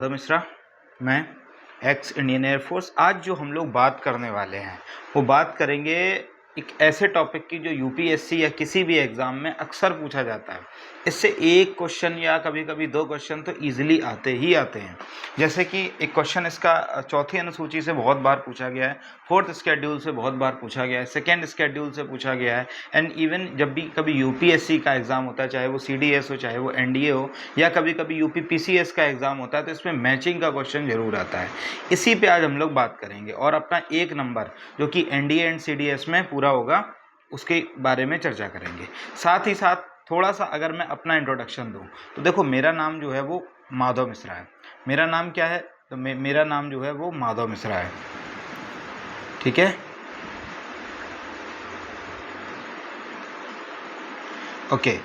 तो मिश्रा, मैं x Indian air force. आज जो हम लोग बात करने वाले हैं वो बात करेंगे एक ऐसे टॉपिक की जो यूपीएससी या किसी भी एग्ज़ाम में अक्सर पूछा जाता है। इससे एक क्वेश्चन या कभी कभी दो क्वेश्चन तो इजीली आते ही आते हैं। जैसे कि एक क्वेश्चन इसका चौथी अनुसूची से बहुत बार पूछा गया है, फोर्थ स्केड्यूल से बहुत बार पूछा गया है, सेकेंड स्केड्यूल से पूछा गया है। एंड इवन जब भी कभी यूपीएससी का एग्ज़ाम होता है, चाहे वो सीडीएस हो, चाहे वो एनडीए हो, या कभी कभी यूपीपीसीएस का एग्ज़ाम होता है, तो इसमें मैचिंग का क्वेश्चन जरूर आता है। इसी पे आज हम लोग बात करेंगे और अपना एक नंबर जो कि एनडीए एंड सीडीएस में पूरा होगा उसके बारे में चर्चा करेंगे। साथ ही साथ थोड़ा सा अगर मैं अपना इंट्रोडक्शन दूं तो देखो, मेरा नाम जो है वो माधव मिश्रा है। मेरा नाम क्या है? तो मेरा नाम जो है वो माधव मिश्रा है। ठीक है, ओके।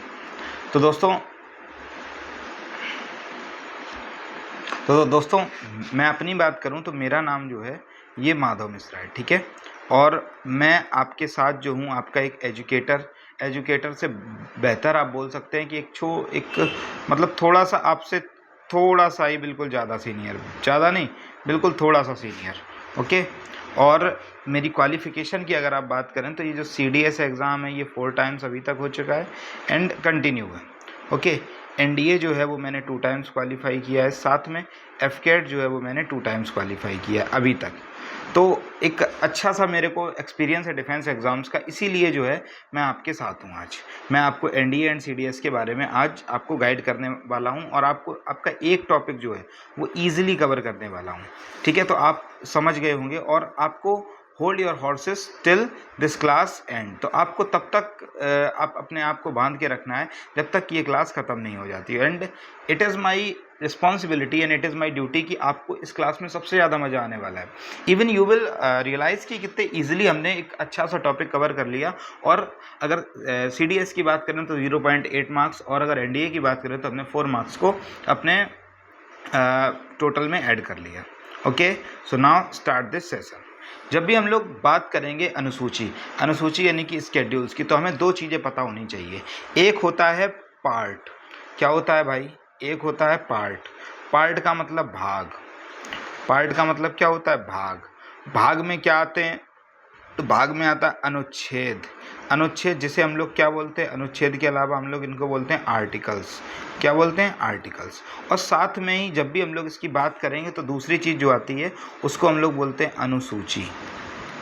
तो दोस्तों मैं अपनी बात करूं तो मेरा नाम जो है ये माधव मिश्रा है। ठीक है, और मैं आपके साथ जो हूं आपका एक एजुकेटर से बेहतर आप बोल सकते हैं कि एक मतलब थोड़ा सा आपसे थोड़ा सा ही, बिल्कुल ज़्यादा सीनियर, ज़्यादा नहीं, बिल्कुल थोड़ा सा सीनियर। ओके। और मेरी क्वालिफ़िकेशन की अगर आप बात करें तो ये जो सीडीएस एग्ज़ाम है ये 4 टाइम्स अभी तक हो चुका है एंड कंटिन्यू है। ओके। एनडीए जो है वो मैंने 2 टाइम्स क्वालिफाई किया है, साथ में एफकेट जो है वो मैंने 2 टाइम्स क्वालिफाई किया है अभी तक। तो एक अच्छा सा मेरे को एक्सपीरियंस है डिफेंस एग्ज़ाम्स का, इसीलिए जो है मैं आपके साथ हूँ। आज मैं आपको एनडीए एंड सीडीएस के बारे में आज आपको गाइड करने वाला हूँ और आपको आपका एक टॉपिक जो है वो ईजिली कवर करने वाला हूँ। ठीक है, तो आप समझ गए होंगे और आपको hold your horses till this class and. तो आपको तब तक आप अपने आप को बांध के रखना है जब तक ये क्लास ख़त्म नहीं हो जाती। And it is my responsibility and it is my duty कि आपको इस क्लास में सबसे ज़्यादा मज़ा आने वाला है। इवन यू विल रियलाइज़ कि कितने ईजिली हमने एक अच्छा सा टॉपिक कवर कर लिया। और अगर सीडीएस की बात करें तो 0.8 मार्क्स, और अगर एनडीए की बात करें तो हमने 4 मार्क्स को अपने टोटल में ऐड कर लिया। Okay, so now start this session. जब भी हम लोग बात करेंगे अनुसूची यानी कि स्केड्यूल्स की, तो हमें दो चीज़ें पता होनी चाहिए। एक होता है पार्ट। क्या होता है भाई? एक होता है पार्ट। पार्ट का मतलब भाग। पार्ट का मतलब क्या होता है? भाग। भाग में क्या आते हैं? तो भाग में आता है अनुच्छेद। अनुच्छेद जिसे हम लोग क्या बोलते हैं? अनुच्छेद के अलावा हम लोग इनको बोलते हैं आर्टिकल्स। क्या बोलते हैं? आर्टिकल्स। और साथ में ही जब भी हम लोग इसकी बात करेंगे तो दूसरी चीज़ जो आती है उसको हम लोग बोलते हैं अनुसूची।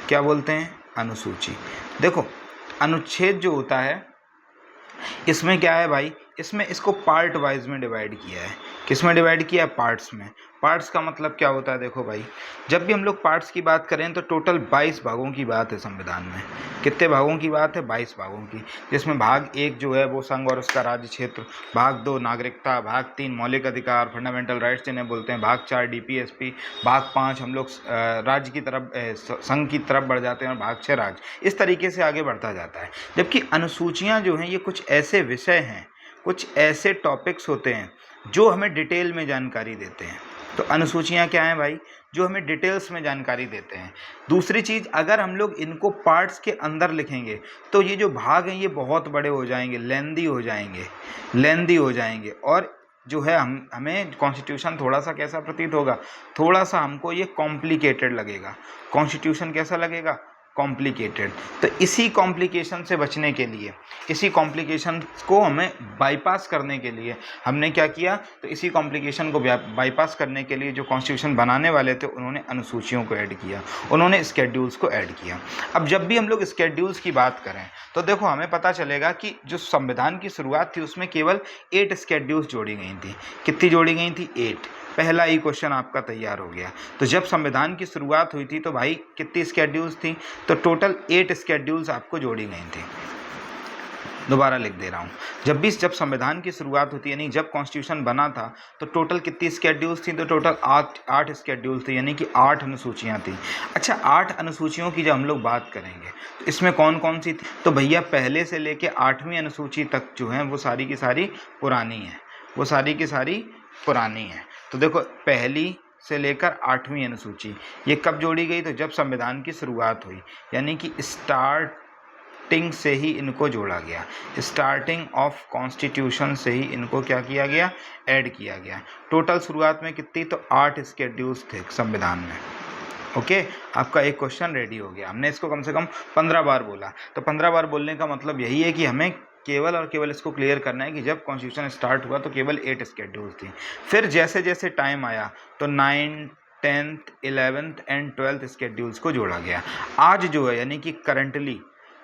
क्या बोलते हैं? अनुसूची। देखो, अनुच्छेद जो होता है इसमें क्या है भाई, इसमें इसको पार्ट वाइज में डिवाइड किया है। किस में डिवाइड किया है? पार्ट्स में। पार्ट्स का मतलब क्या होता है? देखो भाई, जब भी हम लोग पार्ट्स की बात करें तो टोटल 22 भागों की बात है संविधान में। कितने भागों की बात है? 22 भागों की, जिसमें भाग 1 जो है वो संघ और उसका राज्य क्षेत्र, भाग 2 नागरिकता, भाग 3 मौलिक अधिकार फंडामेंटल राइट्स जिन्हें बोलते हैं, भाग 4 डीपीएसपी, भाग 5 हम लोग राज्य की तरफ संघ की तरफ बढ़ जाते हैं, और भाग 6 राज्य। इस तरीके से आगे बढ़ता जाता है। जबकि अनुसूचियाँ जो हैं ये कुछ ऐसे विषय हैं, कुछ ऐसे टॉपिक्स होते हैं जो हमें डिटेल में जानकारी देते हैं। तो अनुसूचियाँ क्या हैं भाई? जो हमें डिटेल्स में जानकारी देते हैं। दूसरी चीज़, अगर हम लोग इनको पार्ट्स के अंदर लिखेंगे तो ये जो भाग हैं ये बहुत बड़े हो जाएंगे, लेंदी हो जाएंगे। और जो है हमें कॉन्स्टिट्यूशन थोड़ा सा कैसा प्रतीत होगा? थोड़ा सा हमको ये कॉम्प्लिकेटेड लगेगा। कॉन्स्टिट्यूशन कैसा लगेगा? कॉम्प्लिकेटेड। तो इसी कॉम्प्लिकेशन से बचने के लिए, इसी कॉम्प्लिकेशन को हमें बाईपास करने के लिए हमने क्या किया? तो इसी कॉम्प्लिकेशन को बाईपास करने के लिए जो कॉन्स्टिट्यूशन बनाने वाले थे उन्होंने अनुसूचियों को ऐड किया, उन्होंने स्केड्यूल्स को ऐड किया। अब जब भी हम लोग स्केड्यूल्स की बात करें तो देखो, हमें पता चलेगा कि जो संविधान की शुरुआत थी उसमें केवल 8 स्केड्यूल्स जोड़ी गई थी। कितनी जोड़ी गई थी? 8। पहला ही क्वेश्चन आपका तैयार हो गया। तो जब संविधान की शुरुआत हुई थी तो भाई कितनी स्केड्यूल्स थी? तो टोटल 8 स्केड्यूल्स आपको जोड़ी गई थी। दोबारा लिख दे रहा हूँ, जब संविधान की शुरुआत होती है, यानी जब कॉन्स्टिट्यूशन बना था, तो टोटल कितनी स्केड्यूल्स थी? तो टोटल 8 स्केड्यूल्स थी, यानी कि 8 अनुसूचियाँ थी। अच्छा, 8 अनुसूचियों की जब हम लोग बात करेंगे तो इसमें कौन कौन सी थी? तो भैया पहले से लेके 8वीं अनुसूची तक जो है वो सारी की सारी पुरानी है, वो सारी की सारी पुरानी है। तो देखो, पहली से लेकर 8वीं अनुसूची ये कब जोड़ी गई? तो जब संविधान की शुरुआत हुई, यानी कि स्टार्टिंग से ही इनको जोड़ा गया, स्टार्टिंग ऑफ कॉन्स्टिट्यूशन से ही इनको क्या किया गया, ऐड किया गया। टोटल शुरुआत में कितनी, तो 8 स्केड्यूल्स थे संविधान में। ओके, आपका एक क्वेश्चन रेडी हो गया। हमने इसको कम से कम 15 बार बोला, तो 15 बार बोलने का मतलब यही है कि हमें केवल और केवल इसको क्लियर करना है कि जब कॉन्स्टिट्यूशन स्टार्ट हुआ तो केवल 8 स्केड्यूल्स थी। फिर जैसे जैसे टाइम आया तो 9th 10th 11th and 12th schedules को जोड़ा गया। आज जो है यानी कि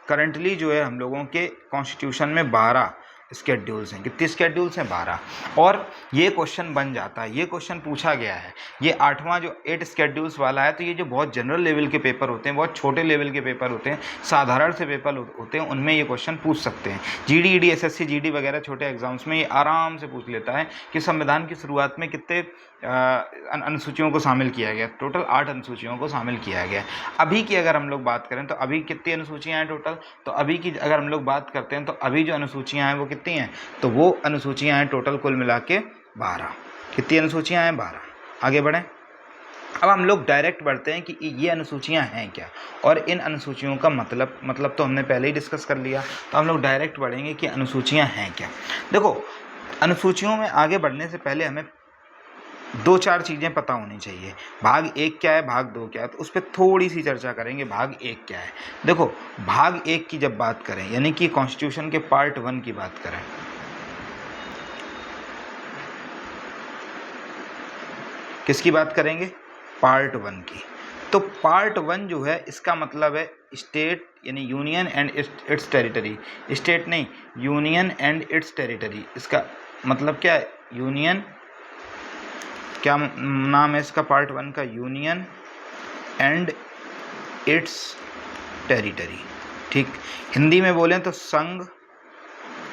करंटली जो है हम लोगों के कॉन्स्टिट्यूशन में 12 स्केड्यूल्स हैं। कितने स्केड्यूल्स हैं, 12। और ये क्वेश्चन बन जाता है, ये क्वेश्चन पूछा गया है, ये 8वां जो 8 स्केड्यूल्स वाला है, तो ये जो बहुत जनरल लेवल के पेपर होते हैं, बहुत छोटे लेवल के पेपर होते हैं, साधारण से पेपर होते हैं, उनमें ये क्वेश्चन पूछ सकते हैं। जीडी ईडी एसएससी जीडी वगैरह छोटे एग्जाम्स में ये आराम से पूछ लेता है कि संविधान की शुरुआत में कितने अनुसूचियों को शामिल किया गया। टोटल 8 अनुसूचियों को शामिल किया गया। अभी की अगर हम लोग बात करें तो अभी कितनी अनुसूचियाँ हैं टोटल, तो अभी की अगर हम लोग बात करते हैं तो अभी जो अनुसूचियाँ हैं वो कितनी हैं, तो वो अनुसूचियाँ हैं टोटल कुल मिला के 12। कितनी अनुसूचियाँ हैं, 12। आगे बढ़ें। अब हम लोग डायरेक्ट बढ़ते हैं कि ये अनुसूचियाँ हैं क्या, और इन अनुसूचियों का मतलब तो हमने पहले ही डिस्कस कर लिया, तो हम लोग डायरेक्ट बढ़ेंगे कि अनुसूचियाँ हैं क्या। देखो, अनुसूचियों में आगे बढ़ने से पहले हमें 2-4 चीज़ें पता होनी चाहिए। भाग 1 क्या है, भाग 2 क्या है, तो उस पर थोड़ी सी चर्चा करेंगे। भाग 1 क्या है, देखो भाग 1 की जब बात करें, यानी कि कॉन्स्टिट्यूशन के पार्ट 1 की बात करें, किसकी बात करेंगे, पार्ट 1 की। तो पार्ट 1 जो है इसका मतलब है स्टेट यानी union and it's territory. State नहीं, यूनियन एंड इट्स टेरिटरी। इसका मतलब क्या है, यूनियन, क्या नाम है इसका पार्ट 1 का, यूनियन एंड इट्स टेरिटरी। ठीक, हिंदी में बोलें तो संघ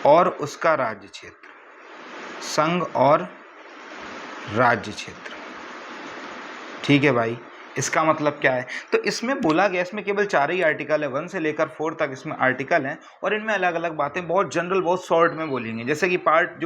और उसका राज्य क्षेत्र, संघ और राज्य क्षेत्र। ठीक है भाई, इसका मतलब क्या है, तो इसमें बोला गया, इसमें केवल 4 ही आर्टिकल है, 1 से लेकर 4 तक इसमें आर्टिकल हैं, और इनमें अलग अलग बातें बहुत जनरल, बहुत शॉर्ट में बोलेंगे। जैसे कि पार्ट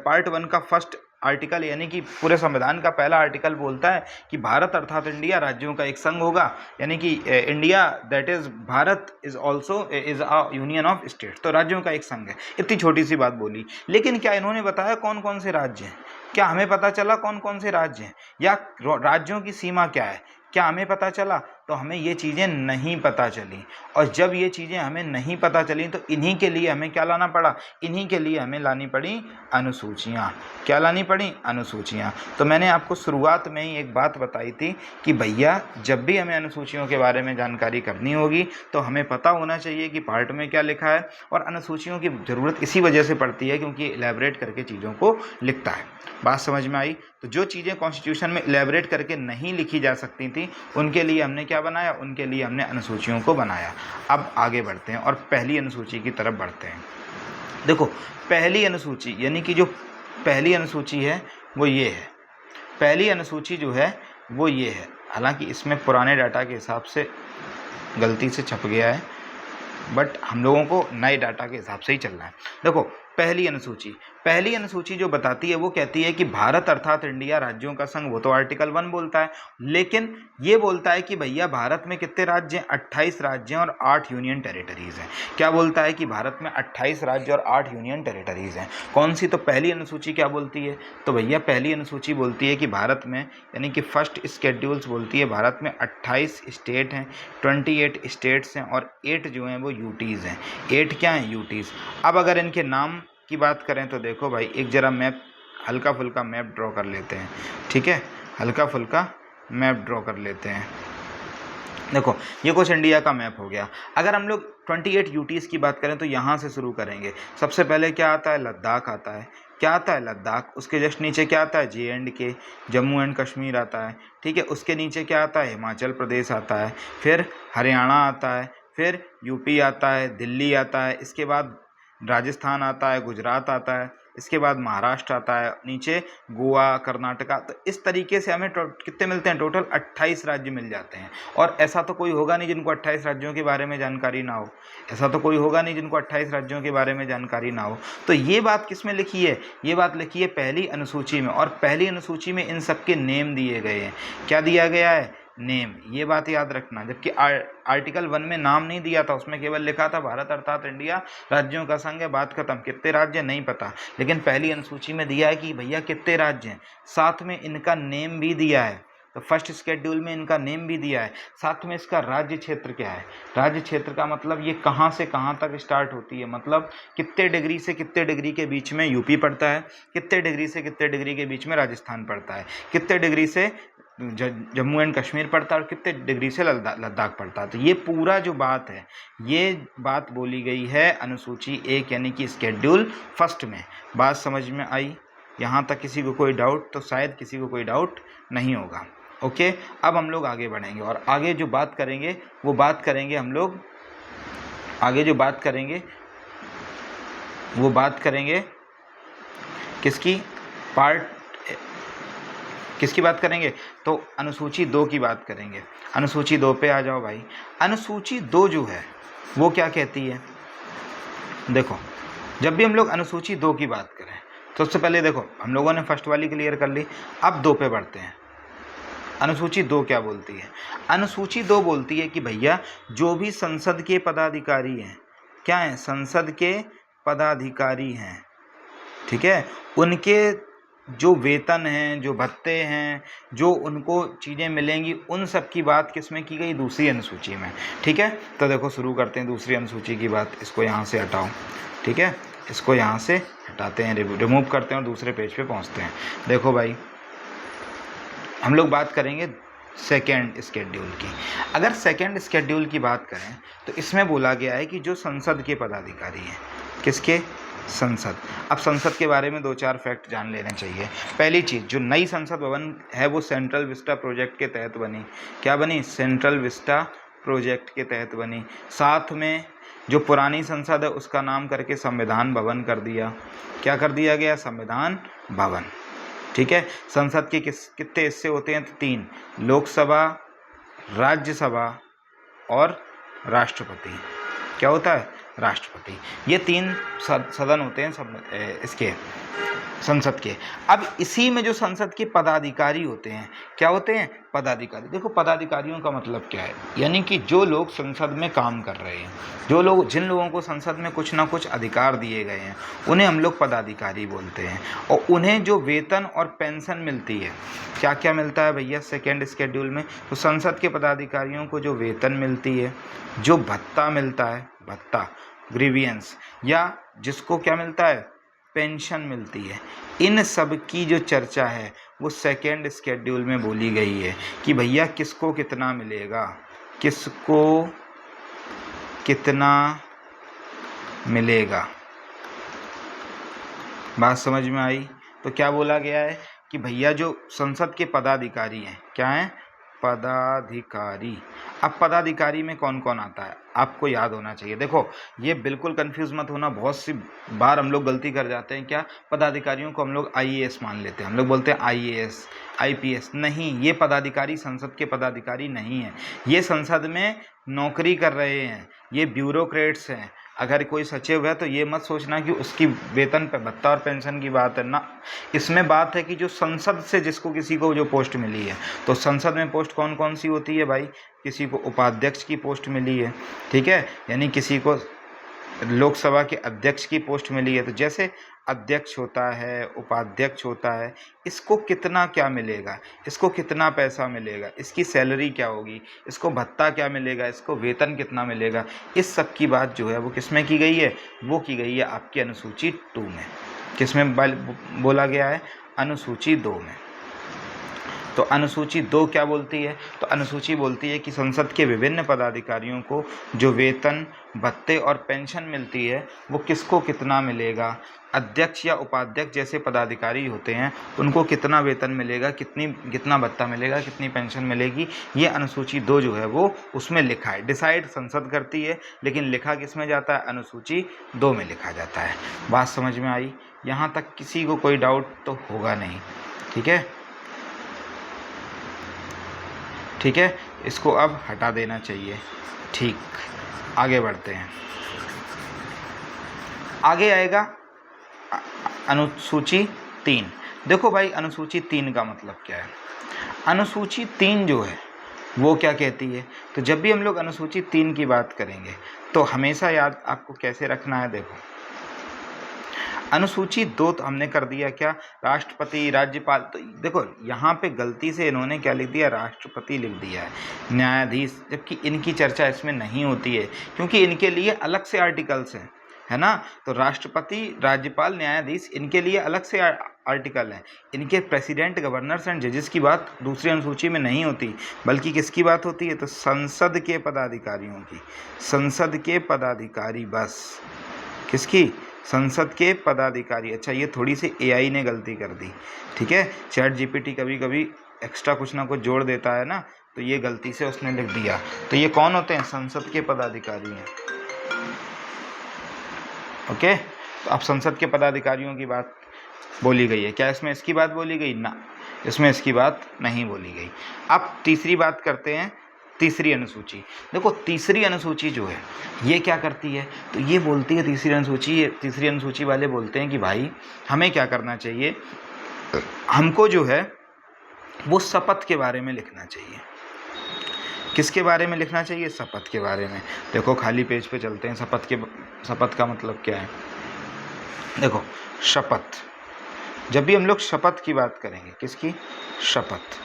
1 का फर्स्ट आर्टिकल यानी कि पूरे संविधान का पहला आर्टिकल बोलता है कि भारत अर्थात इंडिया राज्यों का एक संघ होगा, यानी कि India that is Bharat is also is a union of states, तो राज्यों का एक संघ है। इतनी छोटी सी बात बोली, लेकिन क्या इन्होंने बताया कौन कौन से राज्य हैं, क्या हमें पता चला कौन कौन से राज्य हैं, या राज्यों की सीमा क्या है, क्या हमें पता चला, तो हमें ये चीज़ें नहीं पता चली। और जब ये चीज़ें हमें नहीं पता चली तो इन्हीं के लिए हमें क्या लाना पड़ा, इन्हीं के लिए हमें लानी पड़ी अनुसूचियाँ। क्या लानी पड़ी, अनुसूचियाँ। तो मैंने आपको शुरुआत में ही एक बात बताई थी कि भैया जब भी हमें अनुसूचियों के बारे में जानकारी करनी होगी तो हमें पता होना चाहिए कि पार्ट में क्या लिखा है, और अनुसूचियों की ज़रूरत इसी वजह से पड़ती है क्योंकि इलेबरेट करके चीज़ों को लिखता है। बात समझ में आई। तो जो चीज़ें कॉन्स्टिट्यूशन में इलेबरेट करके नहीं लिखी जा सकती थी उनके लिए हमने क्या बनाया, उनके लिए हमने अनुसूचियों को बनाया। अब आगे बढ़ते हैं और पहली अनुसूची की तरफ बढ़ते हैं। देखो पहली अनुसूची यानी कि जो पहली अनुसूची है वो ये है, पहली अनुसूची जो है वो ये है। हालांकि इसमें पुराने डाटा के हिसाब से गलती से छप गया है, बट हम लोगों को नए डाटा के हिसाब से ही चलना है। देखो पहली अनुसूची जो बताती है वो कहती है कि भारत अर्थात इंडिया राज्यों का संघ, वो तो आर्टिकल 1 बोलता है, लेकिन ये बोलता है कि भैया भारत में कितने राज्य हैं, 28 राज्य हैं और 8 यूनियन टेरिटरीज़ हैं। क्या बोलता है कि भारत में 28 राज्य और 8 यूनियन टेरिटरीज़ हैं। कौन सी, तो पहली अनुसूची क्या बोलती है, तो भैया पहली अनुसूची बोलती है कि भारत में यानी कि फर्स्ट स्केड्यूल्स बोलती है भारत में 28 स्टेट हैं, 28 स्टेट्स हैं और 8 जो हैं वो यूटीज़ हैं। 8 क्या हैं, यूटीज़। अब अगर इनके नाम की बात करें तो देखो भाई एक जरा मैप, हल्का फुल्का मैप ड्रॉ कर लेते हैं। ठीक है, हल्का फुल्का मैप ड्रॉ कर लेते हैं। देखो ये कुछ इंडिया का मैप हो गया। अगर हम लोग 28 यूटीज़ की बात करें तो यहाँ से शुरू करेंगे। सबसे पहले क्या आता है, लद्दाख आता है। क्या आता है, लद्दाख। उसके जस्ट नीचे क्या आता है, JNK, जम्मू एंड कश्मीर आता है। ठीक है, उसके नीचे क्या आता है, हिमाचल प्रदेश आता है, फिर हरियाणा आता है, फिर यूपी आता है, दिल्ली आता है, इसके बाद राजस्थान आता है, गुजरात आता है, इसके बाद महाराष्ट्र आता है, नीचे गोवा, कर्नाटका। तो इस तरीके से हमें कितने मिलते हैं, टोटल 28 राज्य मिल जाते हैं। और ऐसा तो कोई होगा नहीं जिनको 28 राज्यों के बारे में जानकारी ना हो, ऐसा तो कोई होगा नहीं जिनको 28 राज्यों के बारे में जानकारी ना हो। तो ये बात किस में लिखी है, ये बात लिखी है पहली अनुसूची में, और पहली अनुसूची में इन सब के नेम दिए गए हैं। क्या दिया गया है, नेम, ये बात याद रखना। जबकि आर्टिकल 1 में नाम नहीं दिया था, उसमें केवल लिखा था भारत अर्थात इंडिया राज्यों का संघ है, बात खत्म। कितने राज्य नहीं पता, लेकिन पहली अनुसूची में दिया है कि भैया कितने राज्य हैं, साथ में इनका नेम भी दिया है। तो फर्स्ट स्केड्यूल में इनका नेम भी दिया है, साथ में इसका राज्य क्षेत्र क्या है। राज्य क्षेत्र का मतलब ये कहाँ से कहाँ तक स्टार्ट होती है, मतलब कितने डिग्री से कितने डिग्री के बीच में यूपी पड़ता है, कितने डिग्री से कितने डिग्री के बीच में राजस्थान पड़ता है, कितने डिग्री से जम्मू एंड कश्मीर पड़ता है और कितने डिग्री से लद्दाख पड़ता है। तो ये पूरा जो बात है, ये बात बोली गई है अनुसूची 1 यानी कि स्केड्यूल फर्स्ट में। बात समझ में आई? यहाँ तक किसी को कोई डाउट? तो शायद किसी को कोई डाउट नहीं होगा। ओके, अब हम लोग आगे बढ़ेंगे और आगे जो बात करेंगे वो बात करेंगे हम लोग, आगे जो बात करेंगे वो बात करेंगे किसकी, पार्ट किसकी बात करेंगे? तो अनुसूची 2 की बात करेंगे। अनुसूची 2 पे आ जाओ भाई। अनुसूची 2 जो है वो क्या कहती है? देखो, जब भी हम लोग अनुसूची 2 की बात करें तो सबसे पहले देखो, हम लोगों ने फर्स्ट वाली क्लियर कर ली, अब 2 पे बढ़ते हैं। अनुसूची 2 क्या बोलती है? अनुसूची 2 बोलती है कि भैया जो भी संसद के पदाधिकारी हैं, क्या हैं? संसद के पदाधिकारी हैं, ठीक है, उनके जो वेतन हैं, जो भत्ते हैं, जो उनको चीज़ें मिलेंगी, उन सब की बात किस में की गई? दूसरी अनुसूची में, ठीक है। तो देखो शुरू करते हैं दूसरी अनुसूची की बात। इसको यहाँ से हटाओ, ठीक है, इसको यहाँ से हटाते हैं, रिमूव करते हैं और दूसरे पेज पे पहुँचते हैं। देखो भाई, हम लोग बात करेंगे सेकेंड स्केड्यूल की। अगर सेकेंड स्केड्यूल की बात करें तो इसमें बोला गया है कि जो संसद के पदाधिकारी हैं, किसके? संसद। अब संसद के बारे में 2-4 फैक्ट जान लेने चाहिए। पहली चीज़, जो नई संसद भवन है वो सेंट्रल विस्टा प्रोजेक्ट के तहत बनी। क्या बनी? सेंट्रल विस्टा प्रोजेक्ट के तहत बनी। साथ में जो पुरानी संसद है उसका नाम करके संविधान भवन कर दिया। क्या कर दिया गया? संविधान भवन, ठीक है। संसद के कितने हिस्से होते हैं? तो 3, लोकसभा, राज्यसभा और राष्ट्रपति। क्या होता है? राष्ट्रपति। ये 3 सदन होते हैं सब इसके संसद के। अब इसी में जो संसद के पदाधिकारी होते हैं, क्या होते हैं? पदाधिकारी। देखो पदाधिकारियों का मतलब क्या है, यानी कि जो लोग संसद में काम कर रहे हैं, जो लोग, जिन लोगों को संसद में कुछ ना कुछ अधिकार दिए गए हैं, उन्हें हम लोग पदाधिकारी बोलते हैं। और उन्हें जो वेतन और पेंशन मिलती है, क्या क्या मिलता है भैया सेकेंड स्केड्यूल में? तो संसद के पदाधिकारियों को जो वेतन मिलती है, जो भत्ता मिलता है, भत्ता, ग्रीवियंस, या जिसको क्या मिलता है? पेंशन मिलती है, इन सब की जो चर्चा है वो सेकेंड स्केड्यूल में बोली गई है कि भैया किसको कितना मिलेगा, किसको कितना मिलेगा। बात समझ में आई? तो क्या बोला गया है कि भैया जो संसद के पदाधिकारी हैं, क्या हैं? पदाधिकारी। अब पदाधिकारी में कौन कौन आता है आपको याद होना चाहिए। देखो ये बिल्कुल कंफ्यूज मत होना, बहुत सी बार हम लोग गलती कर जाते हैं। क्या? पदाधिकारियों को हम लोग आईएएस मान लेते हैं, हम लोग बोलते हैं आईएएस, आईपीएस। नहीं, ये पदाधिकारी संसद के पदाधिकारी नहीं हैं, ये संसद में नौकरी कर रहे हैं, ये ब्यूरोक्रेट्स हैं। अगर कोई सचिव है तो ये मत सोचना कि उसकी वेतन पे भत्ता और पेंशन की बात है ना, इसमें बात है कि जो संसद से जिसको किसी को जो पोस्ट मिली है। तो संसद में पोस्ट कौन कौन सी होती है भाई? किसी को उपाध्यक्ष की पोस्ट मिली है, ठीक है, यानी किसी को लोकसभा के अध्यक्ष की पोस्ट मिली है। तो जैसे अध्यक्ष होता है, उपाध्यक्ष होता है, इसको कितना क्या मिलेगा, इसको कितना पैसा मिलेगा, इसकी सैलरी क्या होगी, इसको भत्ता क्या मिलेगा, इसको वेतन कितना मिलेगा, इस सब की बात जो है वो किस में की गई है? वो की गई है आपकी अनुसूची 2 में। किस में बोला गया है? अनुसूची 2 में। तो अनुसूची 2 क्या बोलती है? तो अनुसूची बोलती है कि संसद के विभिन्न पदाधिकारियों को जो वेतन, भत्ते और पेंशन मिलती है वो किसको कितना मिलेगा। अध्यक्ष या उपाध्यक्ष जैसे पदाधिकारी होते हैं उनको कितना वेतन मिलेगा, कितना भत्ता मिलेगा, कितनी पेंशन मिलेगी, ये अनुसूची 2 जो है वो उसमें लिखा है। डिसाइड संसद करती है, लेकिन लिखा किस में जाता है? अनुसूची 2 में लिखा जाता है। बात समझ में आई? यहाँ तक किसी को कोई डाउट तो होगा नहीं, ठीक है, ठीक है। इसको अब हटा देना चाहिए। ठीक, आगे बढ़ते हैं। आगे आएगा अनुसूची 3। देखो भाई अनुसूची 3 का मतलब क्या है? अनुसूची 3 जो है वो क्या कहती है। तो जब भी हम लोग अनुसूची 3 की बात करेंगे तो हमेशा याद आपको कैसे रखना है, देखो अनुसूची 2 तो हमने कर दिया क्या, राष्ट्रपति राज्यपाल। तो देखो यहाँ पे गलती से इन्होंने क्या लिख दिया, राष्ट्रपति लिख दिया है, न्यायाधीश, जबकि इनकी चर्चा इसमें नहीं होती है क्योंकि इनके लिए अलग से आर्टिकल्स हैं, है ना। तो राष्ट्रपति, राज्यपाल, न्यायाधीश, इनके लिए अलग से आर्टिकल हैं। इनके प्रेसिडेंट, गवर्नर्स एंड जजेस की बात दूसरी अनुसूची में नहीं होती, बल्कि किसकी बात होती है, तो संसद के पदाधिकारियों की, संसद के पदाधिकारी, बस किसकी, संसद के पदाधिकारी। अच्छा ये थोड़ी सी एआई ने गलती कर दी, ठीक है, चैट जीपीटी कभी कभी एक्स्ट्रा कुछ ना कुछ जोड़ देता है ना, तो ये गलती से उसने लिख दिया। तो ये कौन होते हैं, संसद के पदाधिकारी हैं। ओके, तो अब संसद के पदाधिकारियों की बात बोली गई है, क्या इसमें इसकी बात बोली गई, ना इसमें इसकी बात नहीं बोली गई। अब तीसरी बात करते हैं, तीसरी अनुसूची। देखो तीसरी अनुसूची जो है ये क्या करती है, तो ये बोलती है तीसरी अनुसूची वाले बोलते हैं कि भाई हमें क्या करना चाहिए, हमको जो है वो शपथ के बारे में लिखना चाहिए। किसके बारे में लिखना चाहिए, शपथ के बारे में। देखो खाली पेज पे चलते हैं, शपथ का मतलब क्या है। देखो शपथ, जब भी हम लोग शपथ की बात करेंगे, किसकी, शपथ,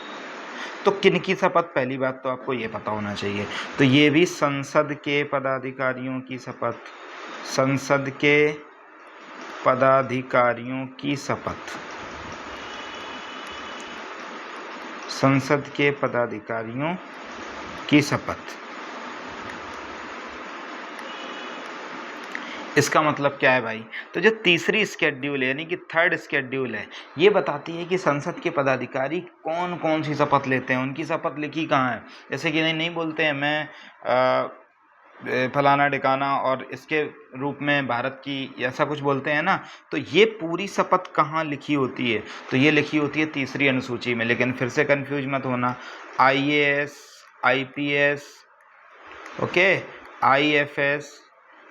तो किन की शपथ, पहली बात तो आपको ये पता होना चाहिए, तो ये भी संसद के पदाधिकारियों की शपथ, संसद के पदाधिकारियों की शपथ, संसद के पदाधिकारियों की शपथ। इसका मतलब क्या है भाई, तो जो तीसरी स्केड्यूल है यानी कि थर्ड स्केड्यूल है, ये बताती है कि संसद के पदाधिकारी कौन कौन सी शपथ लेते हैं, उनकी शपथ लिखी कहाँ है। जैसे कि नहीं बोलते हैं मैं फलाना ठिकाना और इसके रूप में भारत की, ऐसा कुछ बोलते हैं ना, तो ये पूरी शपथ कहाँ लिखी होती है, तो ये लिखी होती है तीसरी अनुसूची में। लेकिन फिर से कंफ्यूज मत होना, IAS, IPS, okay, IFS,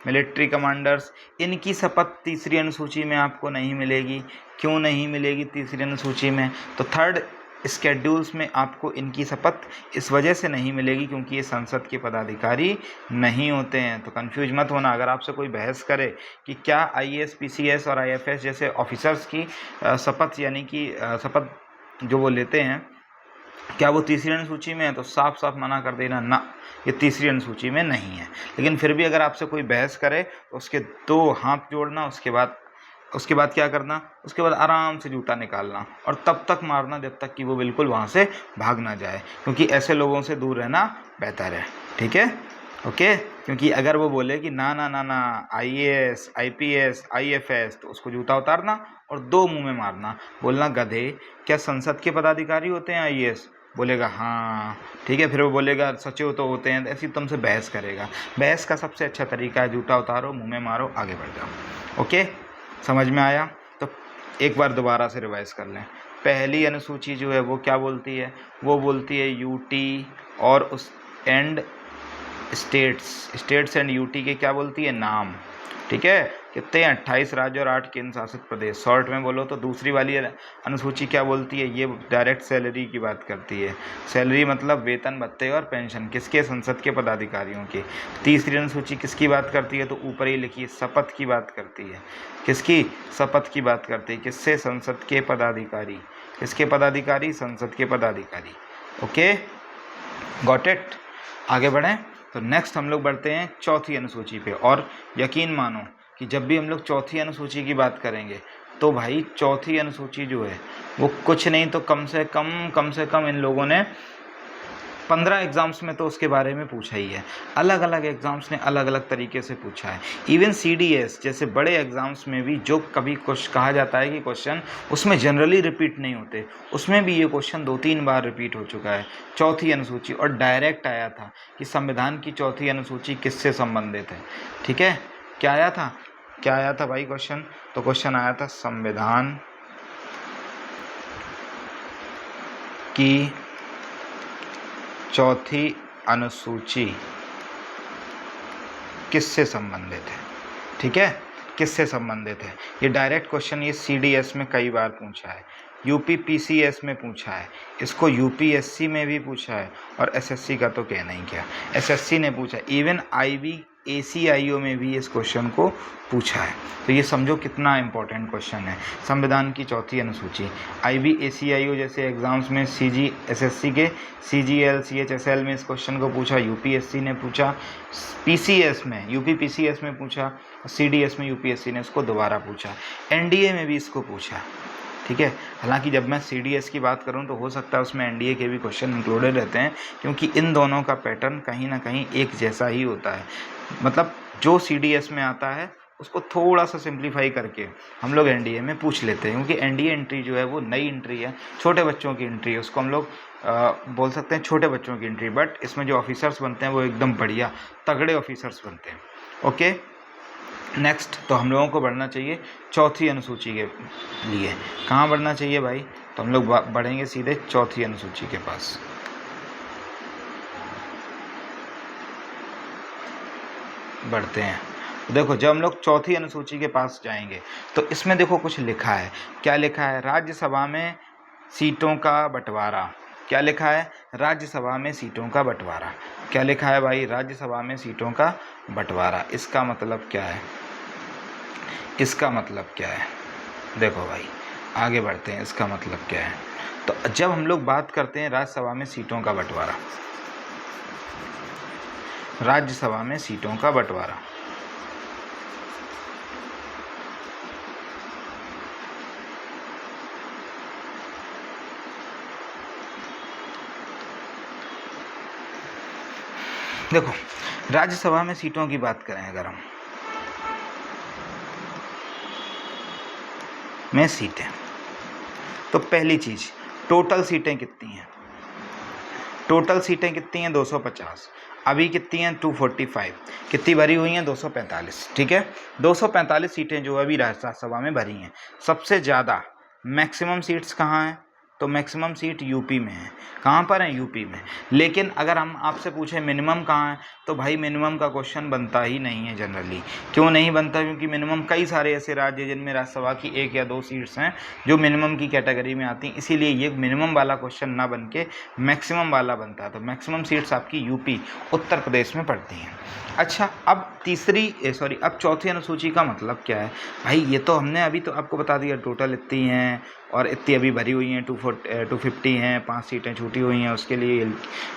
military commanders, इनकी शपथ तीसरी अनुसूची में आपको नहीं मिलेगी। क्यों नहीं मिलेगी तीसरी अनुसूची में, तो थर्ड स्केड्यूल्स में आपको इनकी शपथ इस वजह से नहीं मिलेगी क्योंकि ये संसद के पदाधिकारी नहीं होते हैं। तो कंफ्यूज मत होना, अगर आपसे कोई बहस करे कि क्या IAS, PCS और IFS जैसे ऑफिसर्स की शपथ यानी कि शपथ जो वो लेते हैं, क्या वो तीसरी अनुसूची में है, तो साफ साफ मना कर देना, ना ये तीसरी अनुसूची में नहीं है। लेकिन फिर भी अगर आपसे कोई बहस करे तो उसके 2 हाथ जोड़ना, उसके बाद क्या करना, उसके बाद आराम से जूता निकालना और तब तक मारना जब तक कि वो बिल्कुल वहाँ से भाग ना जाए, क्योंकि ऐसे लोगों से दूर रहना बेहतर है, ठीक है, ओके। क्योंकि अगर वो बोले कि ना ना ना ना IAS, IPS, IFS, तो उसको जूता उतारना और 2 मुंह में मारना, बोलना गधे क्या संसद के पदाधिकारी होते हैं IAS, बोलेगा हाँ ठीक है, फिर वो बोलेगा सचिव तो होते हैं, ऐसी तुमसे बहस करेगा। बहस का सबसे अच्छा तरीका है जूता उतारो, मुंह में मारो, आगे बढ़ जाओ। ओके, समझ में आया। तो एक बार दोबारा से रिवाइज कर लें। पहली अनुसूची जो है वो क्या बोलती है, वो बोलती है यूटी और उस एंड स्टेट्स एंड यूटी के क्या बोलती है, नाम, ठीक है। कितने हैं, 28 राज्य और 8 केंद्र शासित प्रदेश। शॉर्ट में बोलो तो दूसरी वाली अनुसूची क्या बोलती है, ये डायरेक्ट सैलरी की बात करती है। सैलरी मतलब वेतन, भत्ते और पेंशन, किसके, संसद के पदाधिकारियों की। तीसरी अनुसूची किसकी बात करती है, तो ऊपर ही लिखी, शपथ की बात करती है। किसकी, शपथ की बात करती है, किससे, संसद के पदाधिकारी। किसके पदाधिकारी, संसद के पदाधिकारी। Okay, got it. आगे बढ़ें तो नेक्स्ट हम लोग बढ़ते हैं चौथी अनुसूची पे। और यकीन मानो कि जब भी हम लोग चौथी अनुसूची की बात करेंगे तो भाई चौथी अनुसूची जो है वो कुछ नहीं तो कम से कम इन लोगों ने 15 एग्ज़ाम्स में तो उसके बारे में पूछा ही है। अलग अलग एग्ज़ाम्स ने अलग अलग तरीके से पूछा है। इवन CDS जैसे बड़े एग्ज़ाम्स में भी जो कभी कुछ कहा जाता है कि क्वेश्चन उसमें जनरली रिपीट नहीं होते, उसमें भी ये क्वेश्चन 2-3 बार रिपीट हो चुका है। चौथी अनुसूची, और डायरेक्ट आया था कि संविधान की चौथी अनुसूची किससे संबंधित है, ठीक है। क्या आया था भाई क्वेश्चन, तो क्वेश्चन आया था संविधान की चौथी अनुसूची किससे संबंधित है, ठीक है, किससे संबंधित है। ये डायरेक्ट क्वेश्चन ये CDS में कई बार पूछा है, यूपी पीसीएस में पूछा है, इसको यूपीएससी में भी पूछा है, और एसएससी का तो कहना ही क्या, एसएससी ने पूछा, इवन आईबी ACIO में भी इस क्वेश्चन को पूछा है। तो ये समझो कितना इंपॉर्टेंट क्वेश्चन है। संविधान की चौथी अनुसूची, IB ACIO जैसे एग्जाम्स में CG SSC के CGL CHSL में इस क्वेश्चन को पूछा, यूपीएससी ने पूछा, PCS में यूपी PCS में पूछा, CDS में यूपीएससी ने इसको दोबारा पूछा, NDA में भी इसको पूछा। ठीक है, हालांकि जब मैं CDS की बात करूं तो हो सकता है उसमें NDA के भी क्वेश्चन इंक्लूडेड रहते हैं, क्योंकि इन दोनों का पैटर्न कहीं ना कहीं एक जैसा ही होता है। मतलब जो CDS में आता है उसको थोड़ा सा सिंप्लीफाई करके हम लोग NDA में पूछ लेते हैं, क्योंकि NDA एंट्री जो है वो नई एंट्री है, छोटे बच्चों की एंट्री है, उसको हम लोग बोल सकते हैं छोटे बच्चों की एंट्री, बट इसमें जो ऑफिसर्स बनते हैं वो एकदम बढ़िया तगड़े ऑफिसर्स बनते हैं। ओके, नेक्स्ट तो हम लोगों को बढ़ना चाहिए चौथी अनुसूची के लिए। कहाँ बढ़ना चाहिए भाई? तो हम लोग बढ़ेंगे सीधे चौथी अनुसूची के पास। बढ़ते हैं। देखो, जब हम लोग चौथी अनुसूची के पास जाएंगे तो इसमें देखो कुछ लिखा है। क्या लिखा है? राज्यसभा में सीटों का बंटवारा। क्या लिखा है? राज्यसभा में सीटों का बंटवारा। क्या लिखा है भाई? राज्यसभा में सीटों का बंटवारा। इसका मतलब क्या है? इसका मतलब क्या है? देखो भाई, आगे बढ़ते हैं। इसका मतलब क्या है? तो जब हम लोग बात करते हैं राज्यसभा में सीटों का बंटवारा, राज्यसभा में सीटों का बंटवारा, देखो राज्यसभा में सीटों की बात करें अगर हम, में सीटें, तो पहली चीज टोटल सीटें कितनी हैं? टोटल सीटें कितनी हैं? 250। अभी कितनी हैं? 245। कितनी भरी हुई हैं? 245। ठीक है, 245 सीटें जो अभी राज्यसभा में भरी हैं। सबसे ज़्यादा मैक्सिमम सीट्स कहाँ हैं? तो मैक्सिमम सीट यूपी में है। कहाँ पर है? यूपी में। लेकिन अगर हम आपसे पूछें मिनिमम कहाँ है, तो भाई मिनिमम का क्वेश्चन बनता ही नहीं है जनरली। क्यों नहीं बनता? क्योंकि मिनिमम कई सारे ऐसे राज्य जिनमें राज्यसभा की 1 या 2 सीट्स हैं जो मिनिमम की कैटेगरी में आती हैं, इसीलिए ये मिनिमम वाला क्वेश्चन ना बन के मैक्सिमम वाला बनता है। तो मैक्सिमम सीट्स आपकी यूपी उत्तर प्रदेश में पड़ती हैं। अच्छा, अब चौथी अनुसूची का मतलब क्या है भाई? ये तो हमने अभी तो आपको बता दिया, टोटल इतनी हैं और इतनी अभी भरी हुई हैं, 250 हैं, 5 सीटें छूटी हुई हैं उसके लिए,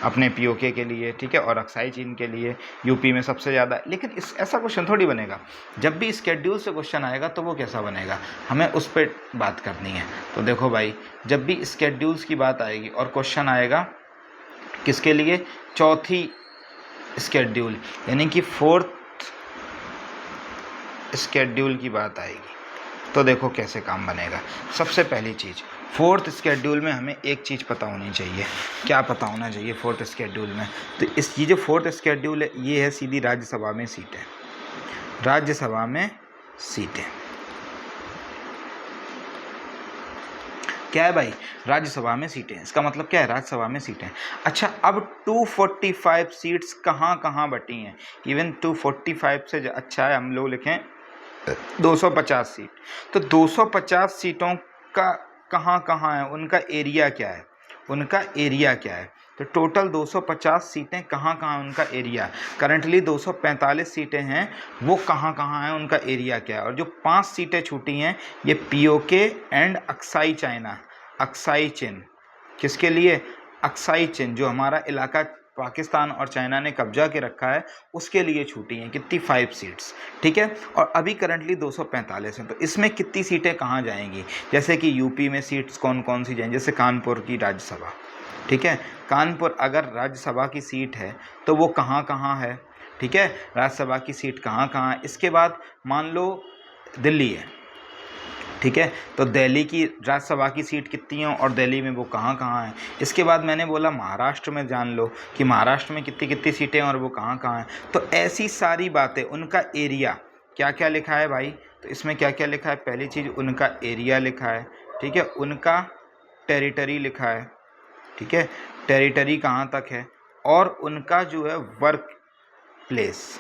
अपने POK के लिए, ठीक है, और अक्साई चीन के लिए यूपी में सबसे ज़्यादा। लेकिन ऐसा क्वेश्चन थोड़ी बनेगा। जब भी स्केड्यूल से क्वेश्चन आएगा तो वो कैसा बनेगा, हमें उस पर बात करनी है। तो देखो भाई, जब भी स्केड्यूल्स की बात आएगी और क्वेश्चन आएगा किसके लिए? चौथी स्केड्यूल यानी कि 4th स्केड्यूल की बात आएगी, तो देखो कैसे काम बनेगा। सबसे पहली चीज़, 4th स्केड्यूल में हमें एक चीज़ पता होनी चाहिए। क्या पता होना चाहिए 4th स्केड्यूल में? तो ये जो 4th स्केड्यूल है ये है सीधी राज्यसभा में सीटें। राज्यसभा में सीटें क्या है भाई? राज्यसभा में सीटें। इसका मतलब क्या है? राज्यसभा में सीटें। अच्छा, अब 245 सीट्स कहाँ कहाँ बटी हैं? इवन 245 से अच्छा है हम लोग लिखें 250 सीट। तो 250 सीटों का कहाँ कहाँ है, उनका एरिया क्या है? उनका एरिया क्या है? तो टोटल 250 सीटें कहाँ कहाँ, उनका एरिया। करंटली 245 सीटें हैं, वो कहाँ कहाँ हैं, उनका एरिया क्या है। और जो 5 सीटें छूटी हैं ये POK and Aksai China, Aksai चीन। किसके लिए? अक्साई चीन, जो हमारा इलाका पाकिस्तान और चाइना ने कब्जा के रखा है उसके लिए छूटी हैं। कितनी? 5 सीट्स। ठीक है, और अभी करंटली 245 हैं। तो इसमें कितनी सीटें कहाँ जाएंगी? जैसे कि यूपी में सीट्स कौन कौन सी जाएंगी? जैसे कानपुर की राज्यसभा, ठीक है, कानपुर अगर राज्यसभा की सीट है तो वो कहाँ कहाँ है? ठीक है, राज्यसभा की सीट कहाँ कहाँ है? इसके बाद मान लो दिल्ली है, ठीक है, तो दिल्ली की राज्यसभा की सीट कितनी है और दिल्ली में वो कहाँ कहाँ है। इसके बाद मैंने बोला महाराष्ट्र में जान लो कि महाराष्ट्र में कितनी कितनी सीटें और वो कहाँ कहाँ हैं। तो ऐसी सारी बातें, उनका एरिया क्या क्या लिखा है भाई? तो इसमें क्या क्या लिखा है? पहली चीज़ उनका एरिया लिखा है, ठीक है, उनका टेरिटरी लिखा है, ठीक है, टेरिटरी कहाँ तक है, और उनका जो है वर्क प्लेस,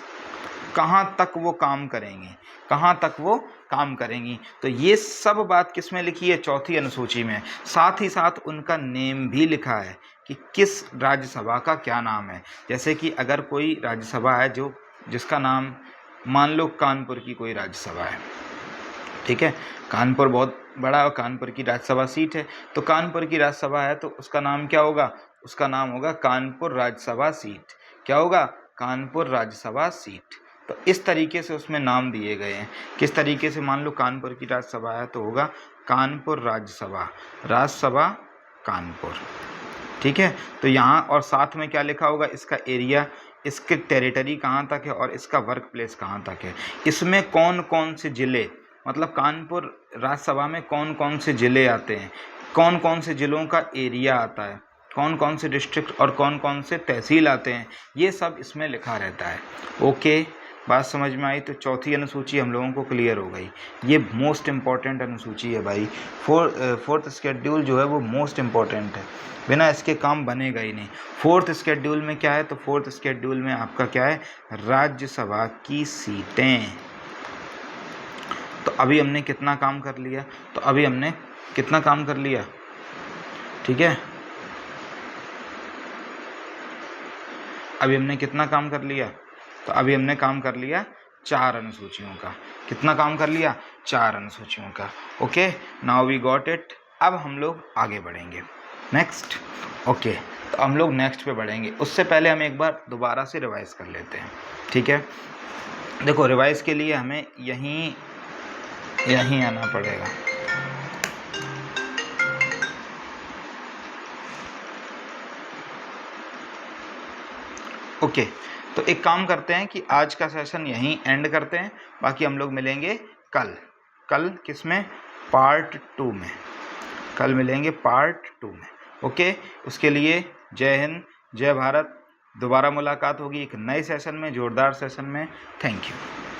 कहाँ तक वो काम करेंगी, कहाँ तक वो काम करेंगी। तो ये सब बात किस में लिखी है, चौथी अनुसूची में। साथ ही साथ उनका नेम भी लिखा है कि किस राज्यसभा का क्या नाम है। जैसे कि अगर कोई राज्यसभा है जिसका नाम, मान लो कानपुर की कोई राज्यसभा है, ठीक है, कानपुर बहुत बड़ा और कानपुर की राज्यसभा सीट है, तो कानपुर की राज्यसभा है तो उसका नाम क्या होगा, उसका नाम होगा कानपुर राज्यसभा सीट। क्या होगा, कानपुर राज्यसभा सीट। तो इस तरीके से उसमें नाम दिए गए हैं। किस तरीके से, मान लो कानपुर की राज्यसभा है तो होगा कानपुर राज्यसभा, राज्यसभा कानपुर, ठीक है। तो यहाँ और साथ में क्या लिखा होगा, इसका एरिया, इसके टेरिटरी कहाँ तक है और इसका वर्क प्लेस कहाँ तक है। इसमें कौन कौन से ज़िले, मतलब कानपुर राज्यसभा में कौन कौन से ज़िले आते हैं, कौन कौन से ज़िलों का एरिया आता है, कौन कौन से डिस्ट्रिक्ट और कौन कौन से तहसील आते हैं, ये सब इसमें लिखा रहता है। ओके, बात समझ में आई। तो चौथी अनुसूची हम लोगों को क्लियर हो गई। ये मोस्ट इम्पॉर्टेंट अनुसूची है भाई। फोर्थ शेड्यूल जो है वो मोस्ट इम्पॉर्टेंट है, बिना इसके काम बनेगा ही नहीं। फोर्थ शेड्यूल में क्या है, तो फोर्थ शेड्यूल में आपका क्या है, राज्यसभा की सीटें। तो अभी हमने कितना काम कर लिया, तो अभी हमने कितना काम कर लिया, ठीक है, अभी हमने कितना काम कर लिया, तो अभी हमने काम कर लिया 4 अनुसूचियों का। कितना काम कर लिया, 4 अनुसूचियों का। Okay, now we got it. अब हम लोग आगे बढ़ेंगे नेक्स्ट। ओके, तो हम लोग नेक्स्ट पे बढ़ेंगे, उससे पहले हम एक बार दोबारा से रिवाइज कर लेते हैं, ठीक है। देखो, रिवाइज के लिए हमें यहीं आना पड़ेगा। ओके, तो एक काम करते हैं कि आज का सेशन यहीं एंड करते हैं। बाकी हम लोग मिलेंगे कल किस में, पार्ट 2 में। कल मिलेंगे पार्ट 2 में। ओके, उसके लिए जय हिंद, जय भारत। दोबारा मुलाकात होगी एक नए सेशन में, जोरदार सेशन में। Thank you.